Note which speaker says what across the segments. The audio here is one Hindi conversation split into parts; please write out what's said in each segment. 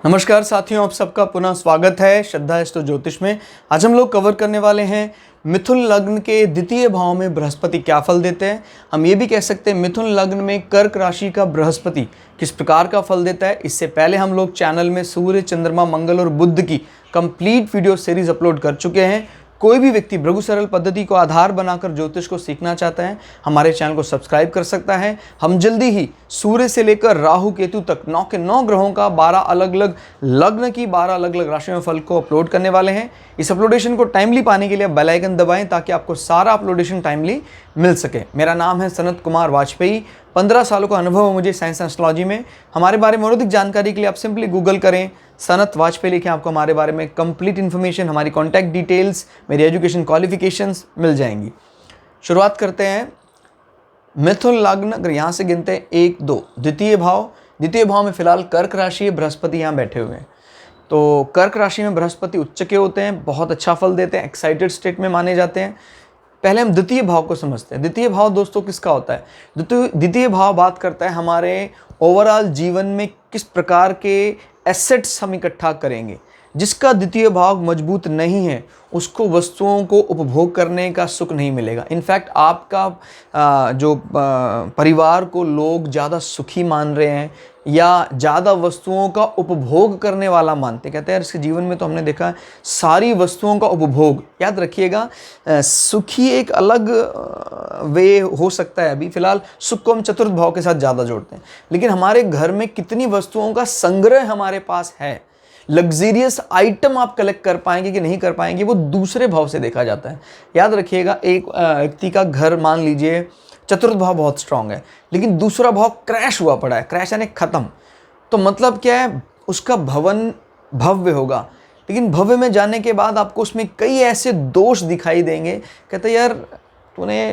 Speaker 1: नमस्कार साथियों, आप सबका पुनः स्वागत है श्रद्धा एस्ट्रो ज्योतिष में। आज हम लोग कवर करने वाले हैं मिथुन लग्न के द्वितीय भाव में बृहस्पति क्या फल देते हैं। हम ये भी कह सकते हैं मिथुन लग्न में कर्क राशि का बृहस्पति किस प्रकार का फल देता है। इससे पहले हम लोग चैनल में सूर्य, चंद्रमा, मंगल और बुध की कंप्लीट वीडियो सीरीज अपलोड कर चुके हैं। कोई भी व्यक्ति भृगु सरल पद्धति को आधार बनाकर ज्योतिष को सीखना चाहता है, हमारे चैनल को सब्सक्राइब कर सकता है। हम जल्दी ही सूर्य से लेकर राहु केतु तक 9 के 9 ग्रहों का 12 अलग अलग लग्न की 12 अलग अलग राशियों में फल को अपलोड करने वाले हैं। इस अपलोडेशन को टाइमली पाने के लिए बेल आइकन दबाएं ताकि आपको सारा अपलोडेशन टाइमली मिल सके। मेरा नाम है सनत कुमार वाजपेयी। 15 सालों का अनुभव है मुझे साइंस एस्ट्रोलॉजी में। हमारे बारे में और अधिक जानकारी के लिए आप सिंपली गूगल करें, सनत वाजपेयी लिखें, आपको हमारे बारे में कंप्लीट इन्फॉर्मेशन, हमारी कॉन्टैक्ट डिटेल्स, मेरी एजुकेशन क्वालिफिकेशंस मिल जाएंगी। शुरुआत करते हैं। मिथुन लग्न, अगर यहाँ से गिनते हैं 1 2 द्वितीय भाव में फिलहाल कर्क राशि है, बृहस्पति यहाँ बैठे हुए हैं। तो कर्क राशि में बृहस्पति उच्च के होते हैं, बहुत अच्छा फल देते हैं, एक्साइटेड स्टेट में माने जाते हैं। पहले हम द्वितीय भाव को समझते हैं। द्वितीय भाव दोस्तों किसका होता है? द्वितीय भाव बात करता है हमारे ओवरऑल जीवन में किस प्रकार के एसेट्स हम इकट्ठा करेंगे। जिसका द्वितीय भाव मजबूत नहीं है उसको वस्तुओं को उपभोग करने का सुख नहीं मिलेगा। इनफैक्ट आपका जो परिवार को लोग ज़्यादा सुखी मान रहे हैं या ज़्यादा वस्तुओं का उपभोग करने वाला मानते, कहते हैं यार इसके जीवन में तो हमने देखा है सारी वस्तुओं का उपभोग। याद रखिएगा, सुखी एक अलग वे हो सकता है। अभी फिलहाल सुख को हम चतुर्थ भाव के साथ ज़्यादा जोड़ते हैं, लेकिन हमारे घर में कितनी वस्तुओं का संग्रह हमारे पास है, लग्जीरियस आइटम आप कलेक्ट कर पाएंगे कि नहीं कर पाएंगे, वो दूसरे भाव से देखा जाता है। याद रखिएगा, एक व्यक्ति का घर मान लीजिए चतुर्थ भाव बहुत स्ट्रांग है, लेकिन दूसरा भाव क्रैश हुआ पड़ा है, क्रैश यानी खत्म। तो मतलब क्या है, उसका भवन भव्य होगा, लेकिन भव्य में जाने के बाद आपको उसमें कई ऐसे दोष दिखाई देंगे। कहते यार तूने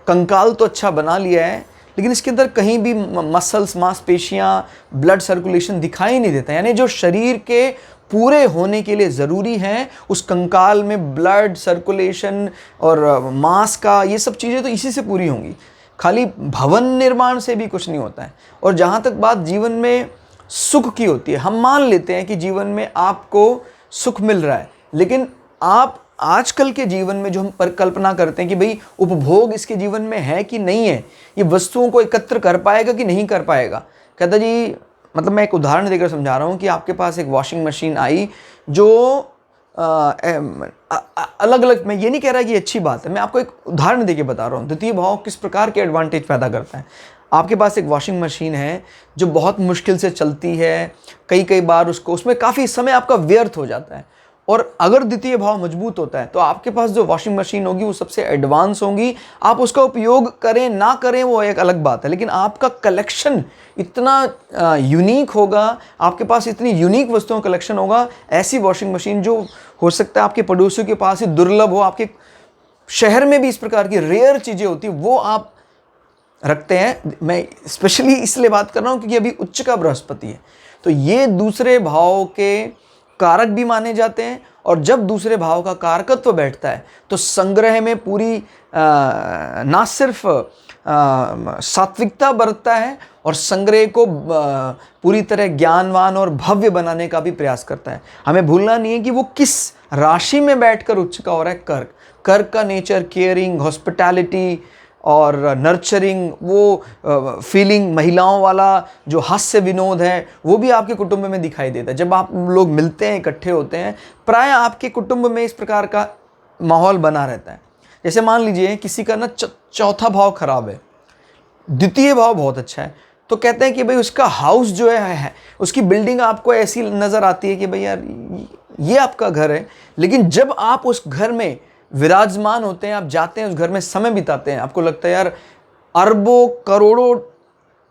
Speaker 1: कंकाल तो अच्छा बना लिया है, लेकिन इसके अंदर कहीं भी मसल्स, मांसपेशियाँ, ब्लड सर्कुलेशन दिखाई नहीं देता। यानी जो शरीर के पूरे होने के लिए ज़रूरी हैं उस कंकाल में ब्लड सर्कुलेशन और मांस का, ये सब चीज़ें तो इसी से पूरी होंगी। खाली भवन निर्माण से भी कुछ नहीं होता है। और जहाँ तक बात जीवन में सुख की होती है, हम मान लेते हैं कि जीवन में आपको सुख मिल रहा है, लेकिन आप आजकल के जीवन में जो हम परिकल्पना करते हैं कि भाई उपभोग इसके जीवन में है कि नहीं है, ये वस्तुओं को एकत्र कर पाएगा कि नहीं कर पाएगा। कहता जी, मतलब मैं एक उदाहरण देकर समझा रहा हूँ कि आपके पास एक वॉशिंग मशीन आई जो अलग अलग, मैं ये नहीं कह रहा कि अच्छी बात है, मैं आपको एक उदाहरण देके बता रहा हूँ द्वितीय भाव किस प्रकार के एडवांटेज पैदा करता है। आपके पास एक वॉशिंग मशीन है जो बहुत मुश्किल से चलती है, कई बार उसमें काफ़ी समय आपका व्यर्थ हो जाता है। और अगर द्वितीय भाव मजबूत होता है तो आपके पास जो वॉशिंग मशीन होगी वो सबसे एडवांस होगी। आप उसका उपयोग करें ना करें वो एक अलग बात है, लेकिन आपका कलेक्शन इतना यूनिक होगा, आपके पास इतनी यूनिक वस्तुओं का कलेक्शन होगा। ऐसी वॉशिंग मशीन जो हो सकता है आपके पड़ोसियों के पास ही दुर्लभ हो, आपके शहर में भी इस प्रकार की रेयर चीज़ें होती है, वो आप रखते हैं। मैं स्पेशली इसलिए बात कर रहा हूँ क्योंकि अभी उच्च का बृहस्पति है, तो ये दूसरे भाव के कारक भी माने जाते हैं। और जब दूसरे भाव का कारकत्व बैठता है तो संग्रह में पूरी ना सिर्फ सात्विकता बरतता है और संग्रह को पूरी तरह ज्ञानवान और भव्य बनाने का भी प्रयास करता है। हमें भूलना नहीं है कि वो किस राशि में बैठकर उच्च का हो रहा है। कर्क का नेचर केयरिंग, हॉस्पिटैलिटी और नर्चरिंग, वो फीलिंग, महिलाओं वाला जो हास्य विनोद है वो भी आपके कुटुंब में दिखाई देता है। जब आप लोग मिलते हैं, इकट्ठे होते हैं, प्राय आपके कुटुंब में इस प्रकार का माहौल बना रहता है। जैसे मान लीजिए किसी का ना चौथा भाव खराब है, द्वितीय भाव बहुत अच्छा है, तो कहते हैं कि भाई उसका हाउस जो है उसकी बिल्डिंग आपको ऐसी नज़र आती है कि भाई यार ये आपका घर है। लेकिन जब आप उस घर में विराजमान होते हैं, आप जाते हैं उस घर में समय बिताते हैं, आपको लगता है यार अरबों करोड़ों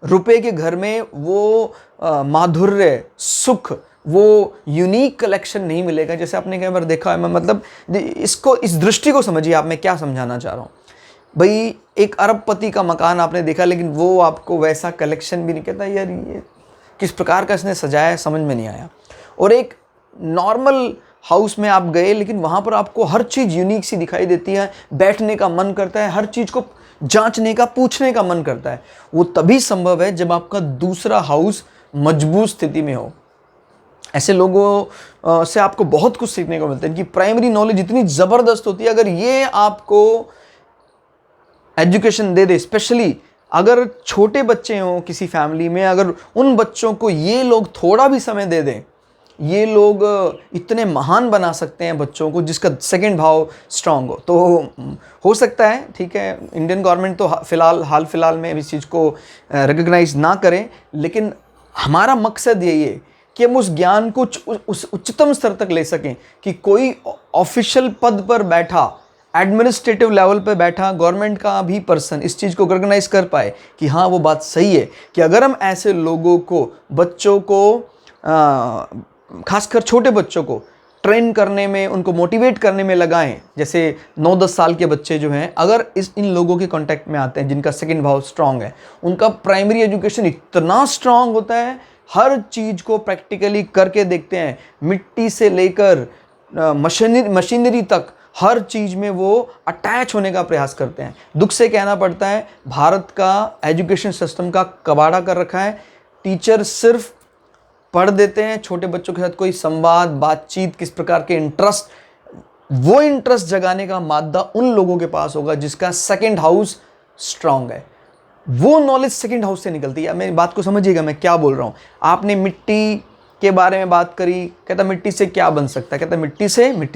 Speaker 1: रुपए के घर में वो माधुर्य, सुख, वो यूनिक कलेक्शन नहीं मिलेगा जैसे आपने कई बार देखा है। मैं मतलब इस दृष्टि को समझिए आप, मैं क्या समझाना चाह रहा हूँ। भाई एक अरबपति का मकान आपने देखा, लेकिन वो आपको वैसा कलेक्शन भी नहीं, कहता यार ये किस प्रकार का इसने सजाया है, समझ में नहीं आया। और एक नॉर्मल हाउस में आप गए, लेकिन वहाँ पर आपको हर चीज़ यूनिक सी दिखाई देती है, बैठने का मन करता है, हर चीज़ को जांचने का, पूछने का मन करता है। वो तभी संभव है जब आपका दूसरा हाउस मजबूत स्थिति में हो। ऐसे लोगों से आपको बहुत कुछ सीखने को मिलता है। इनकी प्राइमरी नॉलेज इतनी ज़बरदस्त होती है। अगर ये आपको एजुकेशन दे दे, स्पेशली अगर छोटे बच्चे हों किसी फैमिली में, अगर उन बच्चों को ये लोग थोड़ा भी समय दे दें, ये लोग इतने महान बना सकते हैं बच्चों को जिसका सेकंड भाव स्ट्रांग हो। तो हो सकता है, ठीक है, इंडियन गवर्नमेंट तो हाल फिलहाल में इस चीज़ को रिकग्नाइज ना करें, लेकिन हमारा मकसद यही है कि हम उस ज्ञान को उस उच्चतम स्तर तक ले सकें कि कोई ऑफिशियल पद पर बैठा, एडमिनिस्ट्रेटिव लेवल पे बैठा गवर्नमेंट का भी पर्सन इस चीज़ को रिकग्नाइज कर पाए कि हाँ वो बात सही है कि अगर हम ऐसे लोगों को, बच्चों को, खासकर छोटे बच्चों को ट्रेन करने में, उनको मोटिवेट करने में लगाएं, जैसे 9-10 साल के बच्चे जो हैं, अगर इन लोगों के कांटेक्ट में आते हैं जिनका सेकंड भाव स्ट्रांग है, उनका प्राइमरी एजुकेशन इतना स्ट्रांग होता है, हर चीज़ को प्रैक्टिकली करके देखते हैं, मिट्टी से लेकर मशीनरी तक हर चीज़ में वो अटैच होने का प्रयास करते हैं। दुख से कहना पड़ता है, भारत का एजुकेशन सिस्टम का कबाड़ा कर रखा है। टीचर सिर्फ पढ़ देते हैं, छोटे बच्चों के साथ कोई संवाद, बातचीत, किस प्रकार के इंटरेस्ट, वो इंटरेस्ट जगाने का मादा उन लोगों के पास होगा जिसका सेकंड हाउस स्ट्रांग है। वो नॉलेज सेकंड हाउस से निकलती है। मेरी बात को समझिएगा मैं क्या बोल रहा हूँ। आपने मिट्टी के बारे में बात करी, कहता मिट्टी से क्या बन सकता है, कहता मिट्टी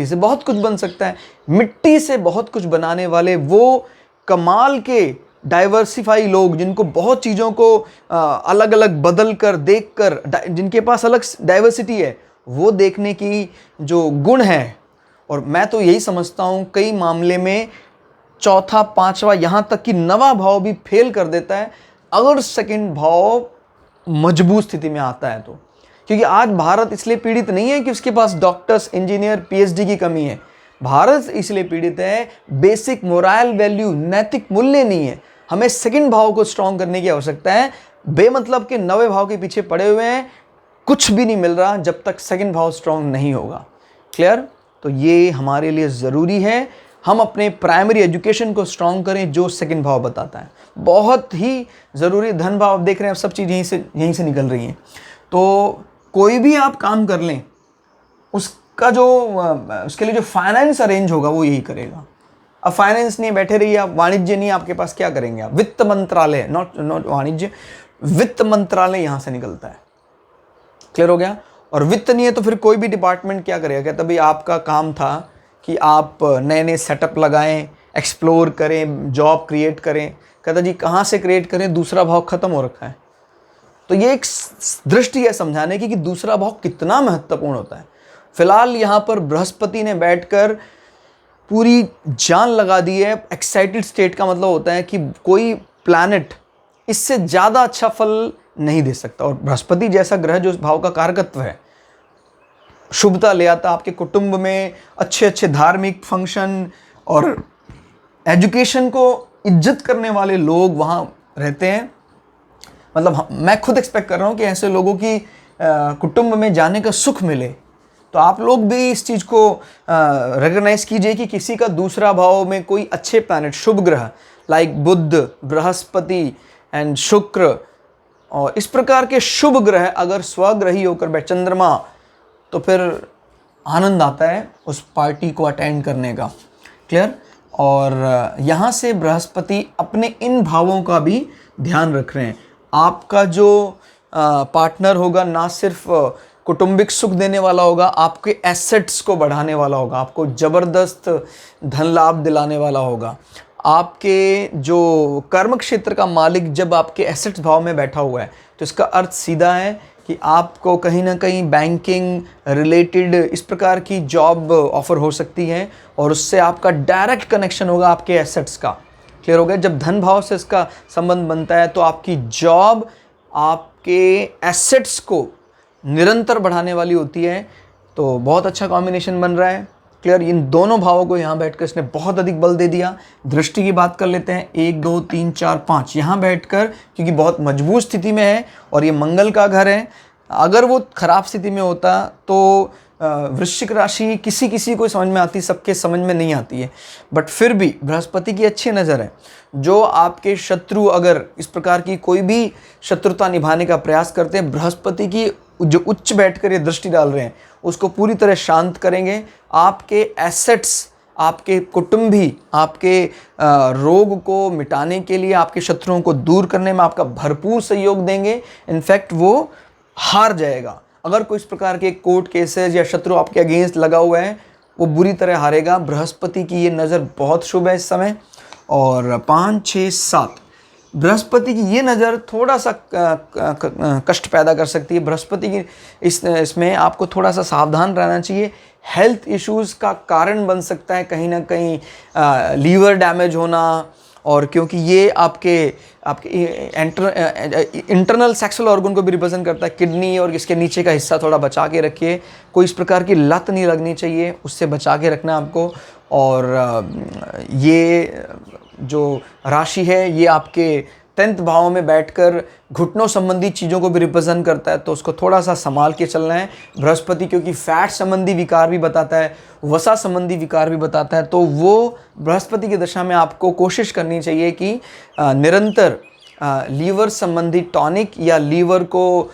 Speaker 1: से बहुत कुछ बन सकता है। मिट्टी से बहुत कुछ बनाने वाले वो कमाल के डाइवर्सिफाई लोग, जिनको बहुत चीज़ों को अलग अलग बदल कर, देख कर, जिनके पास अलग डाइवर्सिटी है, वो देखने की जो गुण है, और मैं तो यही समझता हूँ कई मामले में चौथा, पांचवा, यहाँ तक कि 9वां भाव भी फेल कर देता है अगर सेकंड भाव मजबूत स्थिति में आता है तो। क्योंकि आज भारत इसलिए पीड़ित नहीं है कि उसके पास डॉक्टर्स, इंजीनियर, पीएचडी की कमी है। भारत इसलिए पीड़ित है, बेसिक मोरल वैल्यू, नैतिक मूल्य नहीं है। हमें सेकंड भाव को स्ट्रॉन्ग करने की आवश्यकता है। बेमतलब के 9वें भाव के पीछे पड़े हुए हैं, कुछ भी नहीं मिल रहा जब तक सेकंड भाव स्ट्रॉन्ग नहीं होगा। क्लियर? तो ये हमारे लिए ज़रूरी है, हम अपने प्राइमरी एजुकेशन को स्ट्रॉन्ग करें जो सेकंड भाव बताता है, बहुत ही ज़रूरी। धन भाव देख रहे हैं, सब चीज़ यहीं से निकल रही हैं। तो कोई भी आप काम कर लें, उसका जो उसके लिए जो फाइनेंस अरेंज होगा वो यही करेगा। अब फाइनेंस नहीं, बैठे रहिए आप, वाणिज्य नहीं आपके पास, क्या करेंगे आप? वित्त मंत्रालय, नॉट वाणिज्य, वित्त मंत्रालय यहाँ से निकलता है। क्लियर हो गया? और वित्त नहीं है तो फिर कोई भी डिपार्टमेंट क्या करेगा? कहता भाई आपका काम था कि आप नए नए सेटअप लगाएं, एक्सप्लोर करें, जॉब क्रिएट करें। कहता जी कहाँ से क्रिएट करें, दूसरा भाव खत्म हो रखा है। तो ये एक दृष्टि है समझाने की कि दूसरा भाव कितना महत्वपूर्ण होता है। फिलहाल यहाँ पर बृहस्पति ने बैठकर पूरी जान लगा दी है। एक्साइटेड स्टेट का मतलब होता है कि कोई प्लैनेट इससे ज़्यादा अच्छा फल नहीं दे सकता। और बृहस्पति जैसा ग्रह जो उस भाव का कारकत्व है, शुभता ले आता आपके कुटुंब में, अच्छे अच्छे धार्मिक फंक्शन और एजुकेशन को इज्जत करने वाले लोग वहाँ रहते हैं। मतलब मैं खुद एक्सपेक्ट कर रहा हूँ कि ऐसे लोगों की कुटुंब में जाने का सुख मिले। तो आप लोग भी इस चीज़ को रिकग्नाइज कीजिए कि किसी का दूसरा भाव में कोई अच्छे प्लैनेट, शुभ ग्रह लाइक बुध, बृहस्पति एंड शुक्र और इस प्रकार के शुभ ग्रह अगर स्वग्रही होकर बैठ, चंद्रमा, तो फिर आनंद आता है उस पार्टी को अटेंड करने का। क्लियर? और यहाँ से बृहस्पति अपने इन भावों का भी ध्यान रख रहे हैं। आपका जो पार्टनर होगा ना सिर्फ कौटुंबिक सुख देने वाला होगा, आपके एसेट्स को बढ़ाने वाला होगा, आपको ज़बरदस्त धन लाभ दिलाने वाला होगा। आपके जो कर्म क्षेत्र का मालिक जब आपके एसेट्स भाव में बैठा हुआ है तो इसका अर्थ सीधा है कि आपको कहीं ना कहीं बैंकिंग रिलेटेड इस प्रकार की जॉब ऑफर हो सकती है और उससे आपका डायरेक्ट कनेक्शन होगा आपके एसेट्स का। क्लियर हो गया? जब धन भाव से इसका संबंध बनता है तो आपकी जॉब आपके एसेट्स को निरंतर बढ़ाने वाली होती है। तो बहुत अच्छा कॉम्बिनेशन बन रहा है। क्लियर? इन दोनों भावों को यहाँ बैठकर इसने बहुत अधिक बल दे दिया। दृष्टि की बात कर लेते हैं, 1 2 3 4 5 यहाँ बैठकर, क्योंकि बहुत मजबूत स्थिति में है और ये मंगल का घर है। अगर वो खराब स्थिति में होता तो वृश्चिक राशि किसी किसी को समझ में आती, सबके समझ में नहीं आती है, बट फिर भी बृहस्पति की अच्छी नज़र है। जो आपके शत्रु अगर इस प्रकार की कोई भी शत्रुता निभाने का प्रयास करते हैं, बृहस्पति की जो उच्च बैठकर ये दृष्टि डाल रहे हैं उसको पूरी तरह शांत करेंगे। आपके एसेट्स, आपके कुटुंबी, आपके रोग को मिटाने के लिए, आपके शत्रुओं को दूर करने में आपका भरपूर सहयोग देंगे। इनफैक्ट वो हार जाएगा। अगर कोई इस प्रकार के कोर्ट केसेस या शत्रु आपके अगेंस्ट लगा हुआ है, वो बुरी तरह हारेगा। बृहस्पति की ये नज़र बहुत शुभ है इस समय। और 5, 6, 7 बृहस्पति की ये नज़र थोड़ा सा कष्ट पैदा कर सकती है। बृहस्पति की इसमें आपको थोड़ा सा सावधान रहना चाहिए। हेल्थ इश्यूज़ का कारण बन सकता है कहीं ना कहीं लीवर डैमेज होना, और क्योंकि ये आपके इंटरनल सेक्सुअल ऑर्गन को भी रिप्रेजेंट करता है, किडनी और इसके नीचे का हिस्सा थोड़ा बचा के रखिए। कोई इस प्रकार की लत नहीं लगनी चाहिए, उससे बचा के रखना आपको। और ये जो राशि है ये आपके 10th भाव में बैठकर घुटनों संबंधी चीज़ों को भी रिप्रेजेंट करता है, तो उसको थोड़ा सा संभाल के चलना है। बृहस्पति क्योंकि फैट संबंधी विकार भी बताता है, वसा संबंधी विकार भी बताता है, तो वो बृहस्पति की दशा में आपको कोशिश करनी चाहिए कि निरंतर लीवर संबंधी टॉनिक या लीवर को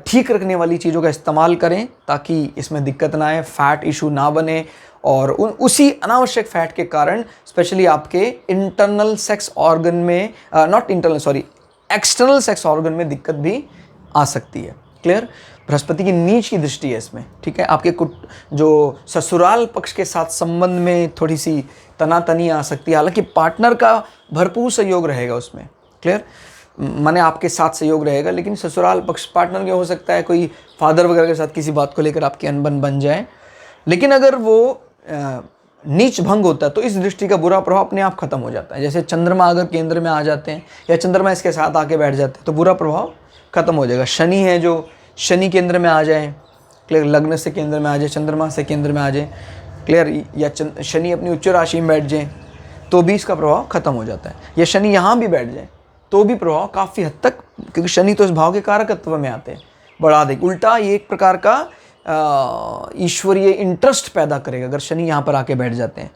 Speaker 1: ठीक रखने वाली चीज़ों का इस्तेमाल करें, ताकि इसमें दिक्कत ना आए, फैट इशू ना बने। और उसी अनावश्यक फैट के कारण स्पेशली आपके इंटरनल सेक्स ऑर्गन में, एक्सटर्नल सेक्स ऑर्गन में दिक्कत भी आ सकती है। क्लियर? बृहस्पति की नीच की दृष्टि है इसमें, ठीक है। आपके जो ससुराल पक्ष के साथ संबंध में थोड़ी सी तनातनी आ सकती है, हालांकि पार्टनर का भरपूर सहयोग रहेगा उसमें। क्लियर? माने आपके साथ सहयोग रहेगा, लेकिन ससुराल पक्ष पार्टनर के हो सकता है कोई फादर वगैरह के साथ किसी बात को लेकर आपकी अनबन बन जाए। लेकिन अगर वो नीच भंग होता है तो इस दृष्टि का बुरा प्रभाव अपने आप खत्म हो जाता है। जैसे चंद्रमा अगर केंद्र में आ जाते हैं या चंद्रमा इसके साथ आके बैठ जाते हैं तो बुरा प्रभाव खत्म हो जाएगा। शनि है, जो शनि केंद्र में आ जाए, क्लियर, लग्न से केंद्र में आ जाए, चंद्रमा से केंद्र में आ जाए, क्लियर, या शनि अपनी उच्च राशि में बैठ जाए तो भी इसका प्रभाव खत्म हो जाता है। या शनि यहाँ भी बैठ जाए तो भी प्रभाव काफ़ी हद तक, क्योंकि शनि तो इस भाव के कारकत्व में आते हैं, बढ़ा देगा। उल्टा ये एक प्रकार का ईश्वरीय इंटरेस्ट पैदा करेगा अगर शनि यहाँ पर आके बैठ जाते हैं,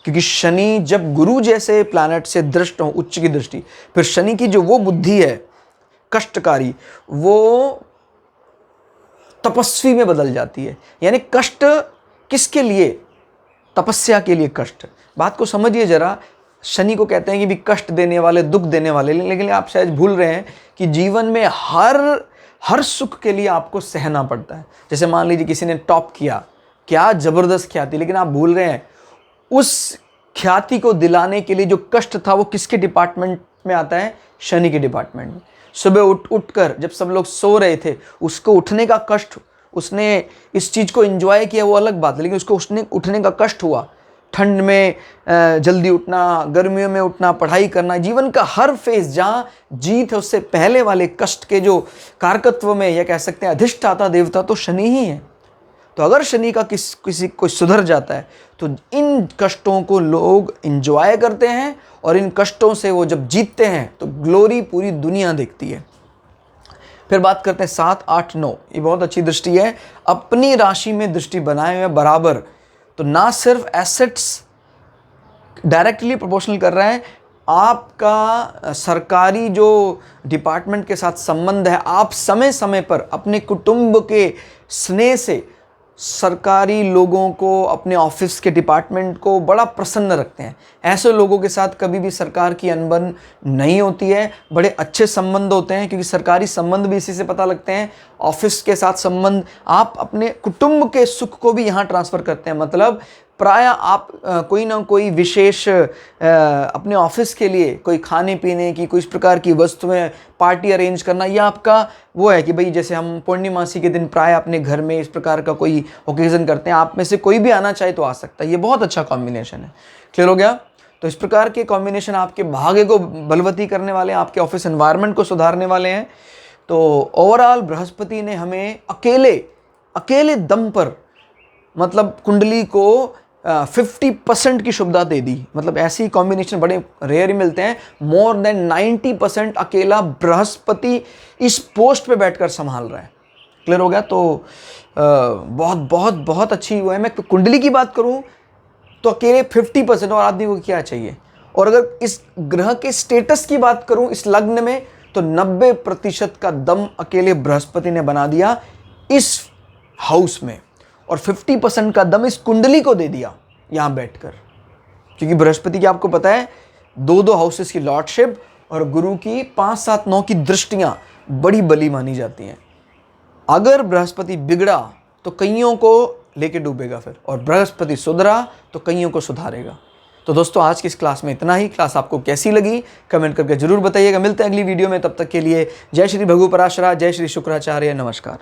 Speaker 1: क्योंकि शनि जब गुरु जैसे प्लैनेट से दृष्ट हो, उच्च की दृष्टि, फिर शनि की जो वो बुद्धि है कष्टकारी, वो तपस्वी में बदल जाती है। यानी कष्ट किसके लिए? तपस्या के लिए कष्ट। बात को समझिए जरा। शनि को कहते हैं कि भी कष्ट देने वाले, दुख देने वाले, लेकिन आप शायद भूल रहे हैं कि जीवन में हर सुख के लिए आपको सहना पड़ता है। जैसे मान लीजिए किसी ने टॉप किया, क्या ज़बरदस्त ख्याति, लेकिन आप भूल रहे हैं उस ख्याति को दिलाने के लिए जो कष्ट था वो किसके डिपार्टमेंट में आता है? शनि के डिपार्टमेंट में। सुबह उठकर जब सब लोग सो रहे थे, उसको उठने का कष्ट, उसने इस चीज़ को एंजॉय किया वो अलग बात है, लेकिन उसको उठने का कष्ट हुआ। ठंड में जल्दी उठना, गर्मियों में उठना, पढ़ाई करना, जीवन का हर फेज जहाँ जीत है उससे पहले वाले कष्ट के जो कारकत्व में, या कह सकते हैं अधिष्ठाता देवता तो शनि ही है। तो अगर शनि का किसी को सुधर जाता है तो इन कष्टों को लोग एंजॉय करते हैं, और इन कष्टों से वो जब जीतते हैं तो ग्लोरी पूरी दुनिया देखती है। फिर बात करते हैं 7, 8, 9। ये बहुत अच्छी दृष्टि है। अपनी राशि में दृष्टि बनाए हुए बराबर, तो ना सिर्फ एसेट्स डायरेक्टली प्रोपोर्शनल कर रहा है, आपका सरकारी जो डिपार्टमेंट के साथ संबंध है, आप समय समय पर अपने कुटुंब के स्नेह से सरकारी लोगों को, अपने ऑफिस के डिपार्टमेंट को बड़ा प्रसन्न रखते हैं। ऐसे लोगों के साथ कभी भी सरकार की अनबन नहीं होती है, बड़े अच्छे संबंध होते हैं, क्योंकि सरकारी संबंध भी इसी से पता लगते हैं। ऑफिस के साथ संबंध, आप अपने कुटुंब के सुख को भी यहाँ ट्रांसफ़र करते हैं। मतलब प्राय आप कोई ना कोई विशेष अपने ऑफिस के लिए कोई खाने पीने की, कोई इस प्रकार की वस्तुएं, पार्टी अरेंज करना, यह आपका वो है कि भाई जैसे हम पूर्णिमासी के दिन प्राय अपने घर में इस प्रकार का कोई ओकेज़न करते हैं, आप में से कोई भी आना चाहे तो आ सकता है। ये बहुत अच्छा कॉम्बिनेशन है। क्लियर हो गया? तो इस प्रकार के कॉम्बिनेशन आपके भाग्य को बलवती करने वाले हैं, आपके ऑफिस एनवायरनमेंट को सुधारने वाले हैं। तो ओवरऑल बृहस्पति ने हमें अकेले दम पर, मतलब कुंडली को 50% की शुभता दे दी। मतलब ऐसी कॉम्बिनेशन बड़े रेयर ही मिलते हैं। मोर देन 90% अकेला बृहस्पति इस पोस्ट पे बैठकर संभाल रहा है। क्लियर हो गया। तो बहुत बहुत बहुत अच्छी वो है। मैं कुंडली की बात करूं तो अकेले 50% और आदमी को क्या चाहिए। और अगर इस ग्रह के स्टेटस की बात करूं इस लग्न में तो 90% का दम अकेले बृहस्पति ने बना दिया इस हाउस में, और 50% का दम इस कुंडली को दे दिया यहां बैठकर। क्योंकि बृहस्पति की आपको पता है 2 हाउसेस की लॉर्डशिप और गुरु की 5, 7, 9 की दृष्टियां बड़ी बली मानी जाती हैं। अगर बृहस्पति बिगड़ा तो कईयों को लेके डूबेगा फिर, और बृहस्पति सुधरा तो कईयों को सुधारेगा। तो दोस्तों आज की इस क्लास में इतना ही। क्लास आपको कैसी लगी कमेंट करके जरूर बताइएगा। मिलते हैं अगली वीडियो में, तब तक के लिए जय श्री भगु पराशरा, जय श्री शुक्राचार्य, नमस्कार।